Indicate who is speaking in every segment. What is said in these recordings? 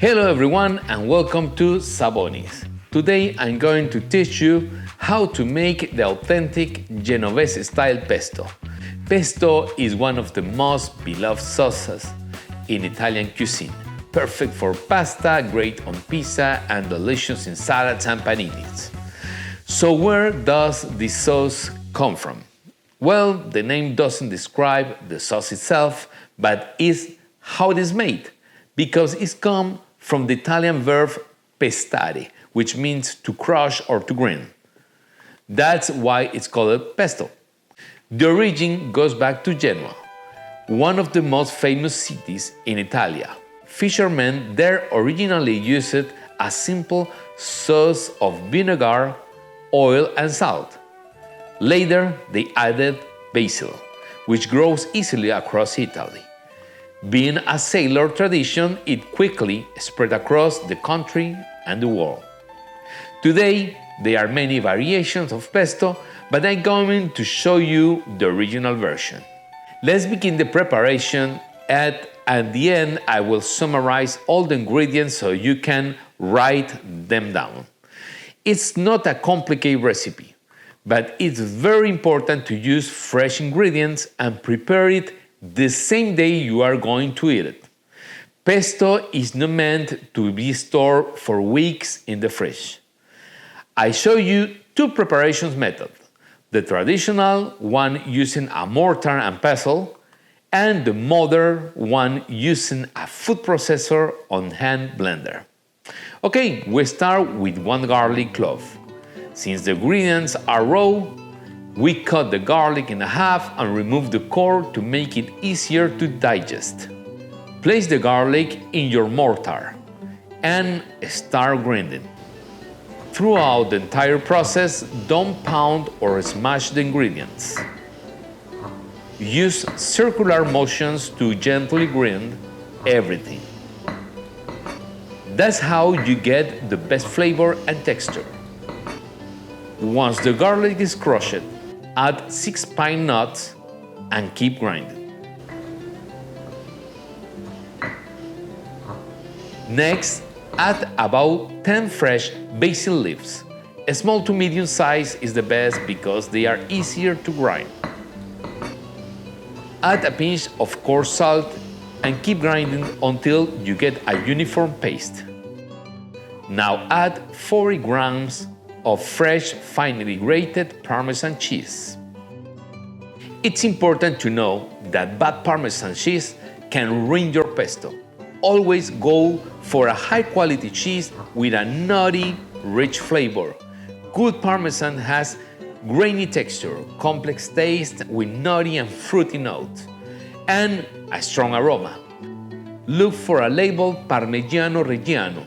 Speaker 1: Hello everyone and welcome to Sabonis. Today I'm going to teach you how to make the authentic Genovese style pesto. Pesto is one of the most beloved sauces in Italian cuisine. Perfect for pasta, great on pizza and delicious in salads and paninis. So where does this sauce come from? Well, the name doesn't describe the sauce itself, but is how it is made, because it's come from the Italian verb pestare, which means to crush or to grind. That's why it's called pesto. The origin goes back to Genoa, one of the most famous cities in Italy. Fishermen there originally used a simple sauce of vinegar, oil, and salt. Later, they added basil, which grows easily across Italy. Being a sailor tradition, it quickly spread across the country and the world. Today, there are many variations of pesto, but I'm going to show you the original version. Let's begin the preparation. At the end, I will summarize all the ingredients so you can write them down. It's not a complicated recipe, but it's very important to use fresh ingredients and prepare it the same day you are going to eat it. Pesto is not meant to be stored for weeks in the fridge. I show you two preparations methods: the traditional one using a mortar and pestle, and the modern one using a food processor on hand blender. Okay, we start with one garlic clove. Since the ingredients are raw, we cut the garlic in half and remove the core to make it easier to digest. Place the garlic in your mortar and start grinding. Throughout the entire process, don't pound or smash the ingredients. Use circular motions to gently grind everything. That's how you get the best flavor and texture. Once the garlic is crushed, add 6 pine nuts and keep grinding. Next, add about 10 fresh basil leaves. A small to medium size is the best because they are easier to grind. Add a pinch of coarse salt and keep grinding until you get a uniform paste. Now add 40 grams of fresh, finely grated Parmesan cheese. It's important to know that bad Parmesan cheese can ruin your pesto. Always go for a high-quality cheese with a nutty, rich flavor. Good Parmesan has grainy texture, complex taste with nutty and fruity notes, and a strong aroma. Look for a label Parmigiano Reggiano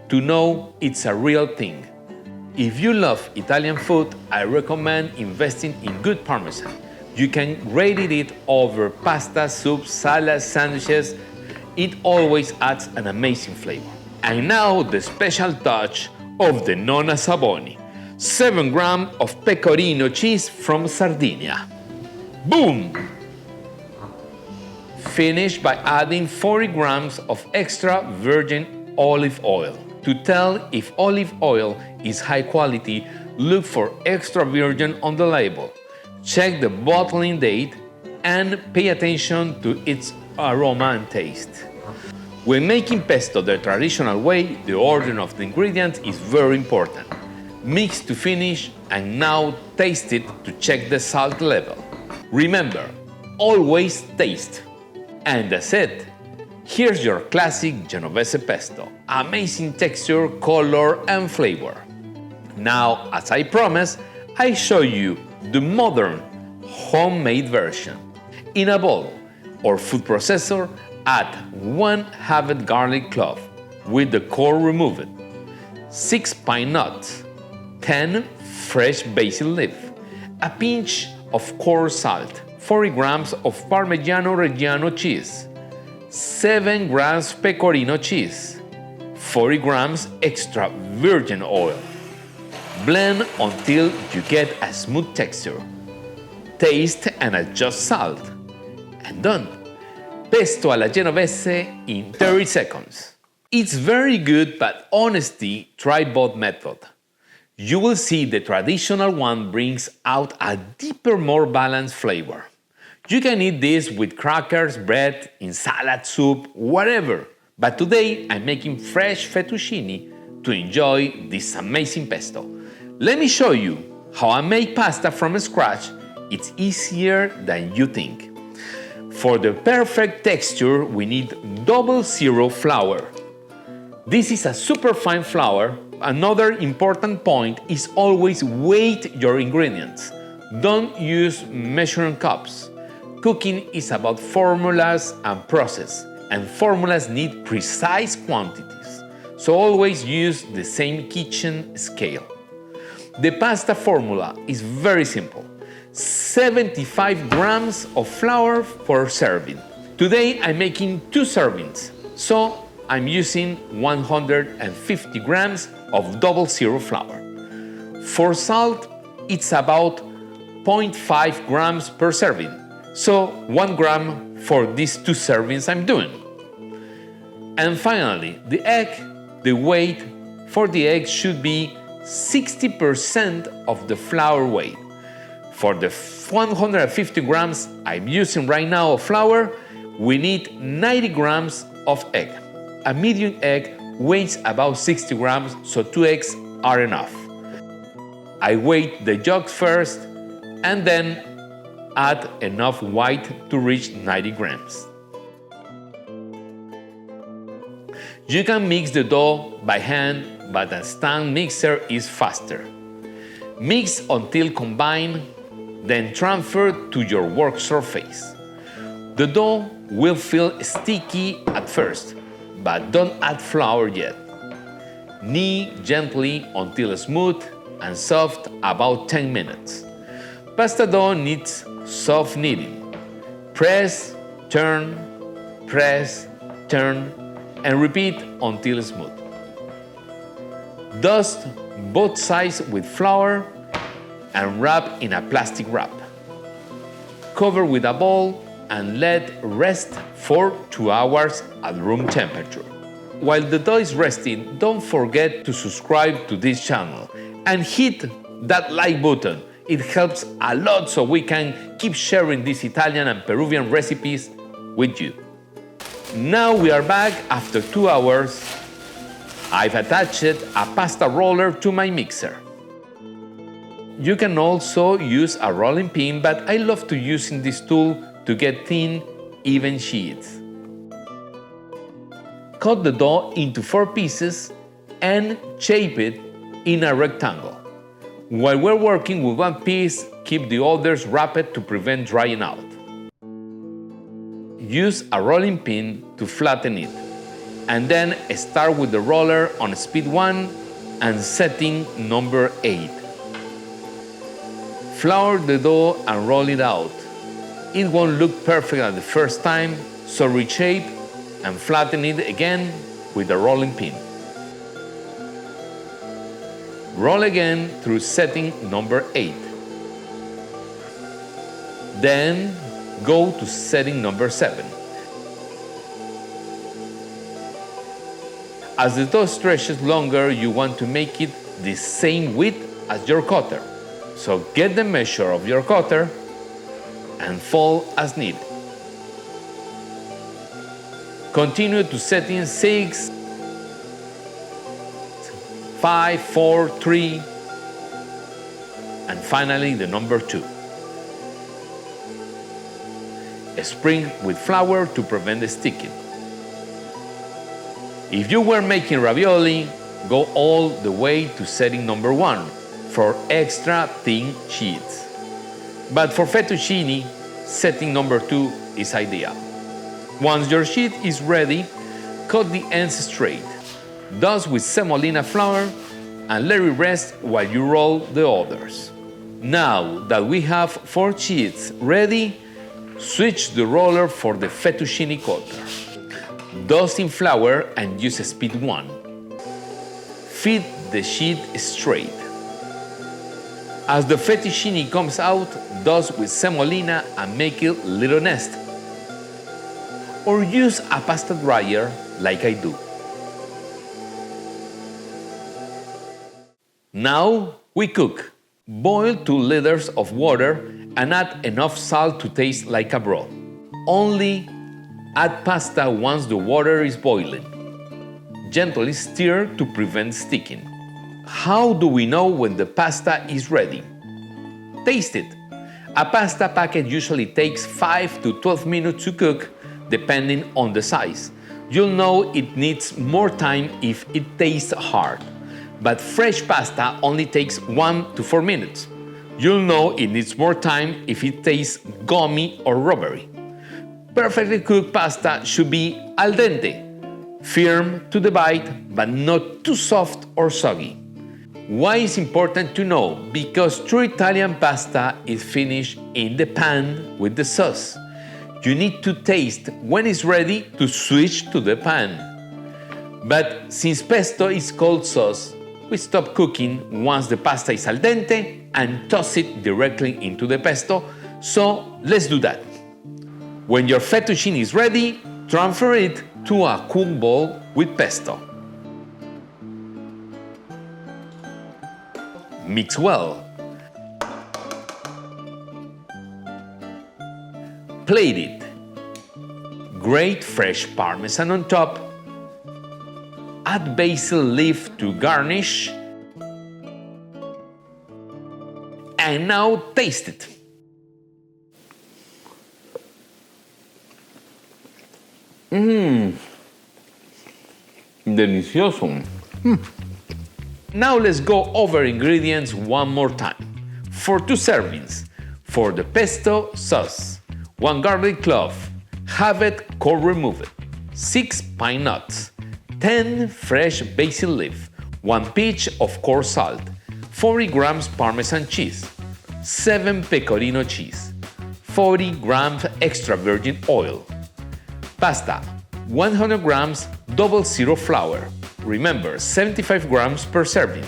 Speaker 1: to know it's a real thing. If you love Italian food, I recommend investing in good Parmesan. You can grate it over pasta, soup, salads, sandwiches. It always adds an amazing flavor. And now the special touch of the Nonna Saboni. 7 grams of pecorino cheese from Sardinia. Boom! Finish by adding 40 grams of extra virgin olive oil. To tell if olive oil is high quality, look for extra virgin on the label. Check the bottling date and pay attention to its aroma and taste. When making pesto the traditional way, the order of the ingredients is very important. Mix to finish and now taste it to check the salt level. Remember, always taste. And that's it. Here's your classic Genovese pesto. Amazing texture, color, and flavor. Now, as I promised, I show you the modern, homemade version. In a bowl or food processor, add 1 halved garlic clove with the core removed, 6 pine nuts, 10 fresh basil leaf, a pinch of coarse salt, 40 grams of Parmigiano Reggiano cheese, 7 grams pecorino cheese, 40 grams extra virgin oil. Blend until you get a smooth texture. Taste and adjust salt. And done. Pesto alla Genovese in 30 seconds. It's very good, but honestly, try both methods. You will see the traditional one brings out a deeper, more balanced flavor. You can eat this with crackers, bread, in salad, soup, whatever. But today I'm making fresh fettuccine to enjoy this amazing pesto. Let me show you how I make pasta from scratch. It's easier than you think. For the perfect texture, we need 00 flour. This is a super fine flour. Another important point is always weigh your ingredients. Don't use measuring cups. Cooking is about formulas and process, and formulas need precise quantities. So always use the same kitchen scale. The pasta formula is very simple. 75 grams of flour per serving. Today I'm making 2 servings, so I'm using 150 grams of 00 flour. For salt, it's about 0.5 grams per serving, so 1 gram for these 2 servings I'm doing. And finally, the egg. The weight for the egg should be 60% of the flour weight. For the 150 grams I'm using right now of flour, we need 90 grams of egg. A medium egg weighs about 60 grams, so 2 eggs are enough. I weigh the yolks first and then add enough white to reach 90 grams. You can mix the dough by hand, but a stand mixer is faster. Mix until combined, then transfer to your work surface. The dough will feel sticky at first, but don't add flour yet. Knead gently until smooth and soft about 10 minutes. Pasta dough needs soft kneading. Press, turn, and repeat until smooth. Dust both sides with flour and wrap in a plastic wrap. Cover with a bowl and let rest for 2 hours at room temperature. While the dough is resting, don't forget to subscribe to this channel and hit that like button. It helps a lot so we can keep sharing these Italian and Peruvian recipes with you. Now we are back after 2 hours. I've attached a pasta roller to my mixer. You can also use a rolling pin, but I love to using this tool to get thin, even sheets. Cut the dough into 4 pieces and shape it in a rectangle. While we're working with one piece, keep the others wrapped to prevent drying out. Use a rolling pin to flatten it, and then start with the roller on speed 1 and setting number 8. Flour the dough and roll it out. It won't look perfect at the first time, so reshape and flatten it again with the rolling pin. Roll again through setting number 8. Then go to setting number 7. As the dough stretches longer, you want to make it the same width as your cutter. So get the measure of your cutter and fold as needed. Continue to setting 6, 5, 4, 3, and finally the number 2. Sprinkle with flour to prevent the sticking. If you were making ravioli, go all the way to setting number 1 for extra thin sheets. But for fettuccine, setting number 2 is ideal. Once your sheet is ready, cut the ends straight. Dust with semolina flour and let it rest while you roll the others. Now that we have 4 sheets ready, switch the roller for the fettuccine cutter. Dust in flour and use speed 1. Feed the sheet straight. As the fettuccine comes out, dust with semolina and make a little nest. Or use a pasta dryer like I do. Now we cook. Boil 2 liters of water and add enough salt to taste like a broth. Only add pasta once the water is boiling. Gently stir to prevent sticking. How do we know when the pasta is ready? Taste it. A pasta packet usually takes 5 to 12 minutes to cook, depending on the size. You'll know it needs more time if it tastes hard. But fresh pasta only takes 1 to 4 minutes. You'll know it needs more time if it tastes gummy or rubbery. Perfectly cooked pasta should be al dente, firm to the bite, but not too soft or soggy. Why is important to know? Because true Italian pasta is finished in the pan with the sauce. You need to taste when it's ready to switch to the pan. But since pesto is cold sauce, we stop cooking once the pasta is al dente and toss it directly into the pesto, so let's do that. When your fettuccine is ready, transfer it to a cool bowl with pesto. Mix well. Plate it. Grate fresh Parmesan on top. Add basil leaf to garnish. And now taste it. Delicioso. Now let's go over ingredients one more time. For 2 servings, for the pesto sauce, 1 garlic clove, have it core removed, 6 pine nuts, 10 fresh basil leaf, 1 pinch of coarse salt, 40 grams Parmesan cheese, 7 pecorino cheese, 40 grams extra virgin oil. Pasta, 100 grams double zero flour. Remember, 75 grams per serving.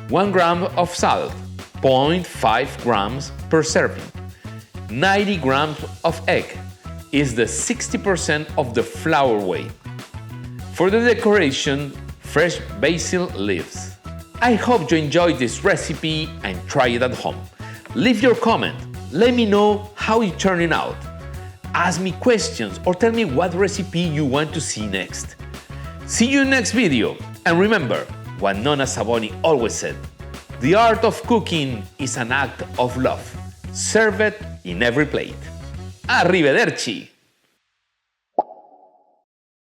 Speaker 1: 1 gram of salt, 0.5 grams per serving. 90 grams of egg is the 60% of the flour weight. For the decoration, fresh basil leaves. I hope you enjoyed this recipe and try it at home. Leave your comment. Let me know how it's turning out. Ask me questions or tell me what recipe you want to see next. See you next video, and remember what Nonna Saboni always said: the art of cooking is an act of love. Serve it in every plate. Arrivederci!